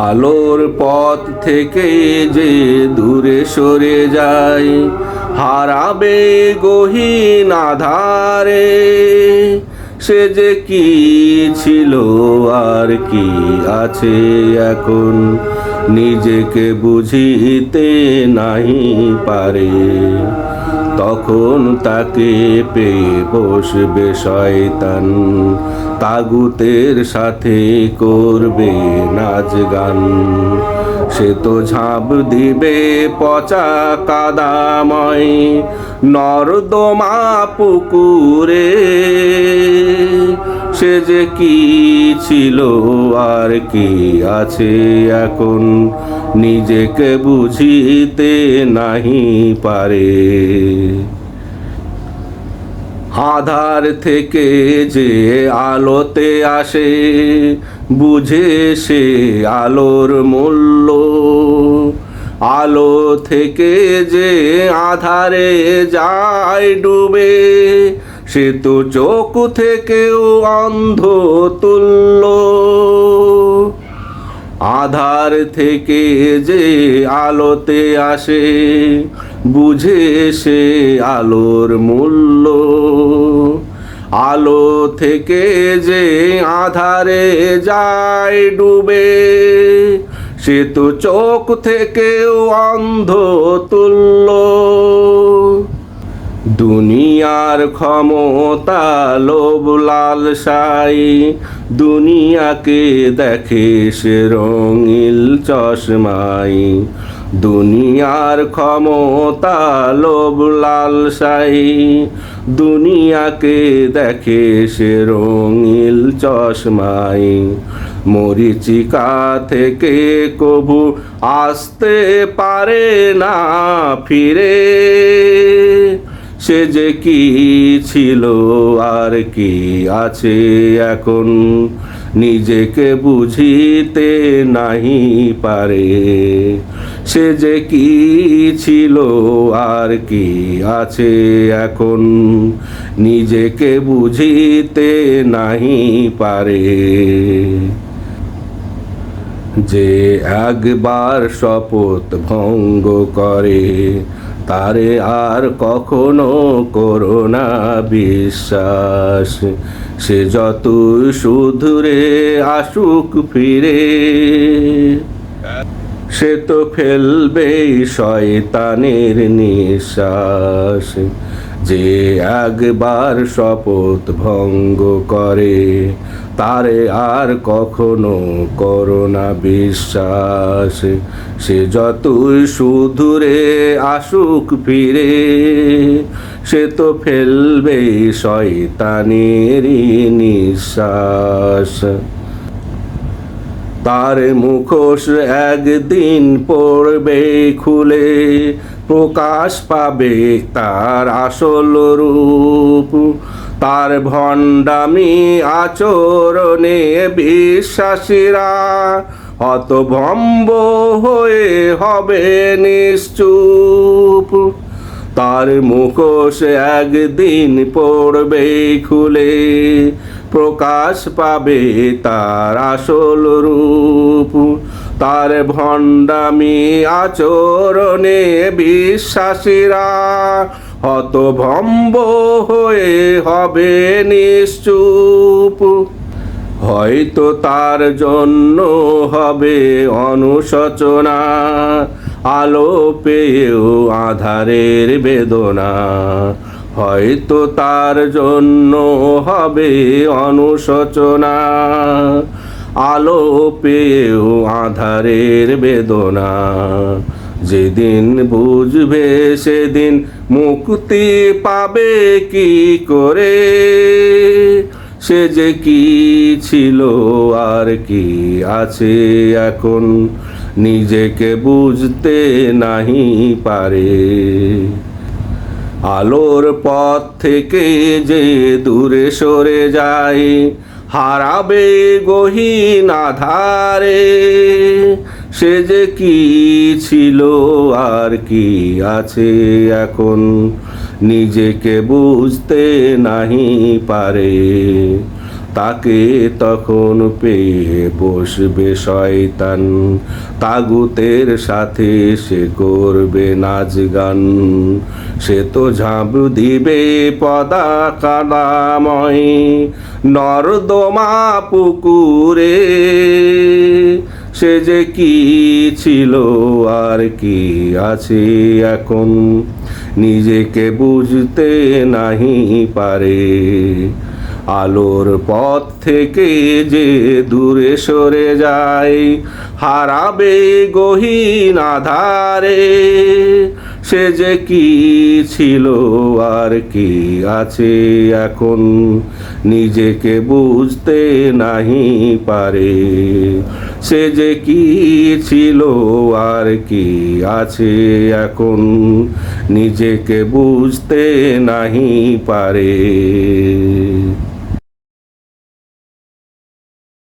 আলোর পথ থেকে যে দূরে সরে যায়, হারাবে গহীন আধারে। সে যে কি ছিল আর কি আছে এখন, নিজেকে বুঝিতে নাহি পারে। তখন তাকে পেয়ে বসবে শয়তান, তাগুতের সাথে করবে নাচ গান। সে তো ঝাঁপ দিবে পচা কাদাময় নর্দমা পুকুরে। সে যে কি ছিল আর কি আছে এখন, নিজেকে বুঝিতে নাহি পারে। আধার থেকে যে আলোতে আসে, বুঝে সে আলোর মূল্য। আলো থেকে যে আধারে যায় ডুবে, সে তো চোখ থেকেও অন্ধ তুল্য। আধার থেকে যে আলোতে আসে, বুঝে সে আলোর মূল্য। আলো থেকে যে আধারে যায় ডুবে, সে তো চোখ থেকেও অন্ধ তুল্য। দুনিয়ার ক্ষমতা লোভ লালসাই, দুনিয়াকে দেখে সে রঙিল চশমাই। দুনিয়ার ক্ষমতা লোভ লালসাই, দুনিয়াকে দেখে সে রঙিল চশমাই। মরিচিকা থেকে কবু আসতে পারে না ফিরে। সে যে কি ছিল আর কি আছে এখন, নিজেকে বুঝিতে নাহি পারে। সে যে কি ছিল আর কি আছে এখন, নিজেকে বুঝিতে নাহি পারে। যে একবার শপথ ভঙ্গ করে, তারে আর কখনো করো না বিশ্বাস। সে যতই শুধরে আসুক ফিরে, সে তো ফেলবেই শয়তানের নিঃশ্বাস। যে একবার শপথ ভঙ্গ করে, তারে আর কখনো করো না বিশ্বাস। সে যতই শুধরে আসুক ফিরে, সে তো ফেলবেই শয়তানেরই নিঃশ্বাস। তার মুখোশ একদিন পড়বে খুলে, প্রকাশ পাবে তার আসল রূপ। তার ভণ্ডামি আচরণে বিশ্বাসীরা হতভম্ব হয়ে হবে নিশ্চুপ। তার মুখোশ একদিন পড়বে খুলে, প্রকাশ পাবে তার আসল রূপ। তার ভণ্ডামি আচরণে বিশ্বাসীরা হতভম্ব হয়ে হবে নিশ্চুপ। হয়তো তার জন্য হবে অনুশোচনা, আলো পেয়েও আধারের বেদনা। হয়তো তার জন্য হবে অনুশোচনা, আলো পেয়েও আধারের বেদনা। যেদিন বুঝবে সেদিন মুক্তি পাবে কি করে। সে যে কি ছিল আর কি আছে এখন, নিজেকে বুঝতে নাহি পারে। আলোর পথ থেকে যে দূরে সরে যায়, হারাবে গহীন আধারে। সে যে কি ছিল আর কি আছে এখন, নিজেকে বুঝতে নাহি পারে। তাকে তখন পেয়ে বসবে শয়তান, তাগুতের সাথে সে করবে নাচ গান। সে তো ঝাঁপ দিবে পদা কাদাময় নর্দমা পুকুরে। সে যে কি ছিল আর কি আছে এখন, নিজেকে বুঝতে নাহি পারে। আলোর পথ থেকে যে দূরে সরে যায়, হারাবে গহীন আধারে। সে যে কি ছিল আর কি আছে এখন, নিজেকে বুঝতে নাহি পারে। সে যে কি ছিল আর কি আছে এখন, নিজেকে বুঝতে নাহি পারে।